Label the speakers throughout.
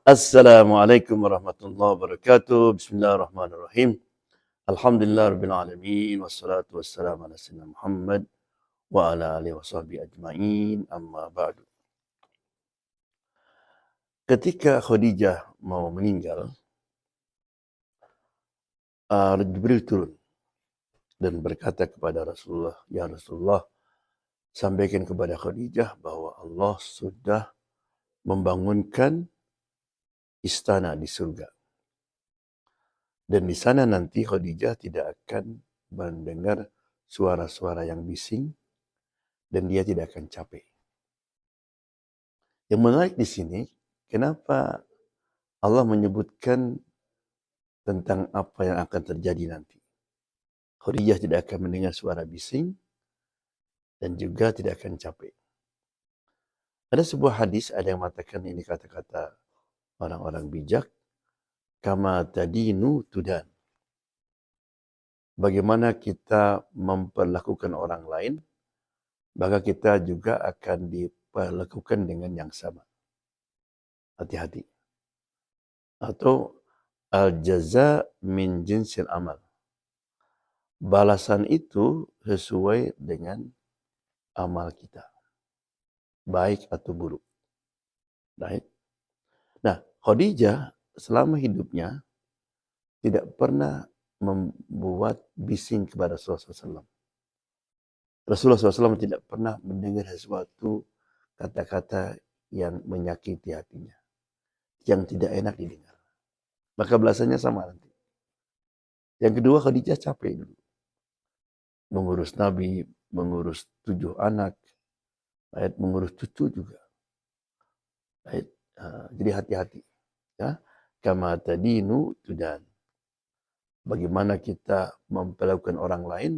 Speaker 1: Assalamualaikum warahmatullahi wabarakatuh. Bismillahirrahmanirrahim. Alhamdulillah rabbil alamin wassalatu wassalamu ala sayyidina Muhammad wa ala alihi washabbihi ajmain. Amma ba'du. Ketika Khadijah mau meninggal, Jibril turun dan berkata kepada Rasulullah, "Ya Rasulullah, sampaikan kepada Khadijah bahwa Allah sudah membangunkan istana di surga. Dan di sana nanti Khadijah tidak akan mendengar suara-suara yang bising dan dia tidak akan capek." Yang menarik di sini, kenapa Allah menyebutkan tentang apa yang akan terjadi nanti. Khadijah tidak akan mendengar suara bising dan juga tidak akan capek. Ada sebuah hadis, ada yang mengatakan ini kata-kata orang-orang bijak, kama tadinu tudan. Bagaimana kita memperlakukan orang lain, maka kita juga akan diperlakukan dengan yang sama. Hati-hati. Atau al-jaza min jinsil amal. Balasan itu sesuai dengan amal kita. Baik atau buruk. Baik. Nah, Khadijah selama hidupnya tidak pernah membuat bising kepada Rasulullah SAW. Rasulullah SAW tidak pernah mendengar sesuatu kata-kata yang menyakiti hatinya, yang tidak enak didengar. Maka balasannya sama nanti. Yang kedua, Khadijah capek dulu. Mengurus Nabi, mengurus 7 anak, mengurus cucu juga. Jadi hati-hati. Ya. Kama tadinu tudan. Bagaimana kita memperlakukan orang lain,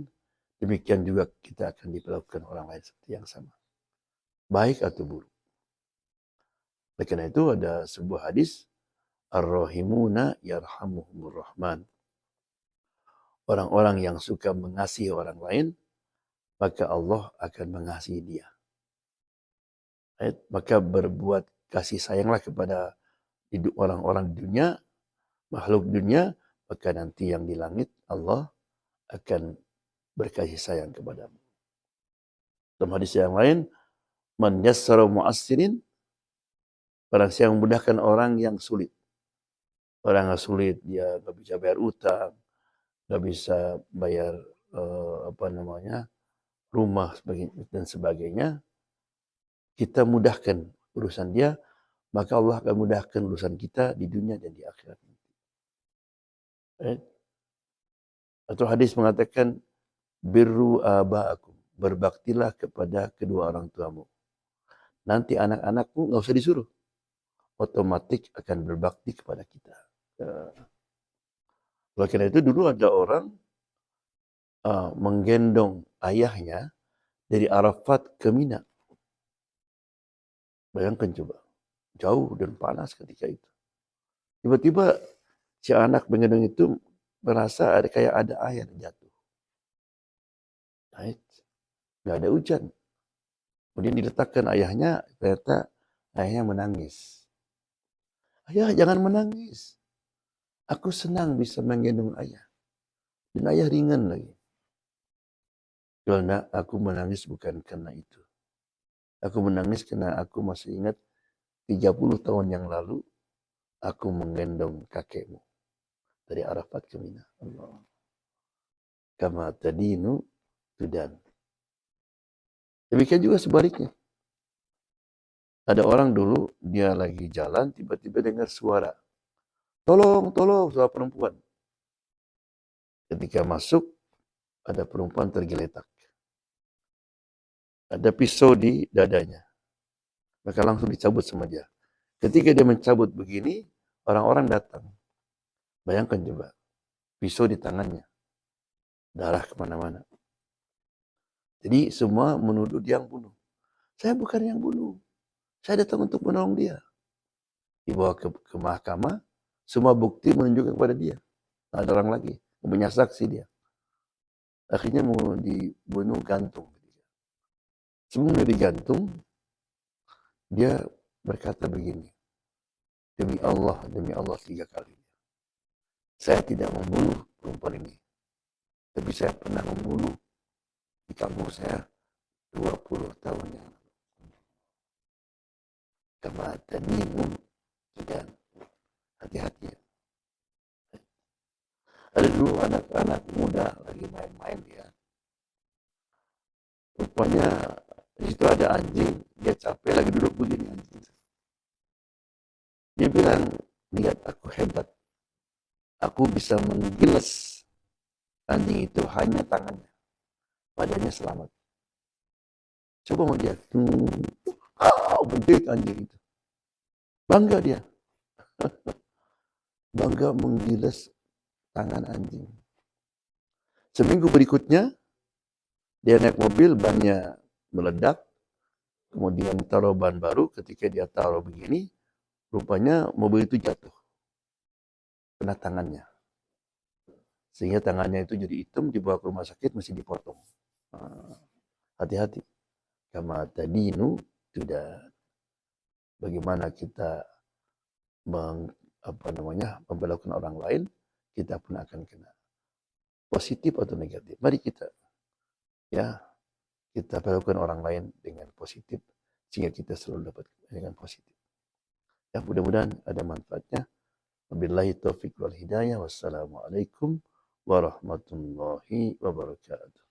Speaker 1: demikian juga kita akan diperlakukan orang lain seperti yang sama. Baik atau buruk. Oleh karena itu ada sebuah hadis, Ar-Rahimuna yarhamuhumur Rahman. Orang-orang yang suka mengasihi orang lain, maka Allah akan mengasihi dia. Maka berbuat kasih sayanglah kepada orang-orang di dunia, makhluk dunia, maka nanti yang di langit Allah akan berkasih sayang kepadamu. Dalam hadis yang lain, man yassara mu'assirin, barang siapa yang memudahkan orang yang sulit. Orang yang sulit, dia nggak bisa bayar utang, nggak bisa bayar rumah dan sebagainya, kita mudahkan urusan dia, maka Allah akan mudahkan urusan kita di dunia dan di akhirat. Atau hadis mengatakan, birru aba'akum, berbaktilah kepada kedua orang tuamu. Nanti anak-anakmu nggak usah disuruh, otomatis akan berbakti kepada kita. Oleh karena itu dulu ada orang menggendong ayahnya dari Arafat ke Mina. Bayangkan coba, jauh dan panas ketika itu. Tiba-tiba si anak menggendong itu merasa kayak ada air jatuh. Nggak ada hujan. Kemudian diletakkan ayahnya, ternyata ayahnya menangis. Ayah, jangan menangis. Aku senang bisa menggendong ayah. Dan ayah ringan lagi. Karena aku menangis bukan karena itu. Aku menangis karena aku masih ingat 30 tahun yang lalu aku menggendong kakekmu dari Arafat ke Mina. Allah. Kama tadinu tudan. Demikian juga sebaliknya. Ada orang dulu, dia lagi jalan, tiba-tiba dengar suara. Tolong, tolong, suara perempuan. Ketika masuk, ada perempuan tergeletak. Ada pisau di dadanya. Maka langsung dicabut sama dia. Ketika dia mencabut begini, orang-orang datang. Bayangkan coba, pisau di tangannya. Darah kemana-mana. Jadi semua menuduh dia yang bunuh. Saya bukan yang bunuh. Saya datang untuk menolong dia. Dibawa ke mahkamah, semua bukti menunjukkan kepada dia. Nah, ada orang lagi, punya saksi dia. Akhirnya mau dibunuh gantung. Sebelum dia digantung, dia berkata begini. demi Allah 3 kali. Saya tidak membunuh perempuan ini, tapi saya pernah membunuh di kampung saya 20 tahun yang lalu. Kama tadinu tudan. Hati-hati. Ada dulu anak-anak muda lagi main-main dia. Rupanya di situ ada anjing, dia capek lagi duduk begini anjing. Dia bilang, lihat aku hebat. Aku bisa menggilas anjing itu hanya tangannya. Badannya selamat. Coba mau dia. Menjerit anjing itu. Bangga dia. Bangga menggilas tangan anjing. Seminggu berikutnya, dia naik mobil, bannya meledak. Kemudian taruh ban baru, ketika dia taruh begini, rupanya mobil itu jatuh. Kena tangannya. Sehingga tangannya itu jadi hitam, dibawa ke rumah sakit, mesti dipotong. Hati-hati. Kama tadinu sudah. Bagaimana kita memperlakukan orang lain, kita pun akan kena. Positif atau negatif. Mari kita perlakukan orang lain dengan positif, sehingga kita selalu dapat dengan positif. Ya, mudah-mudahan ada manfaatnya. Wabillahi taufiq wal hidayah. Wassalamualaikum warahmatullahi wabarakatuh.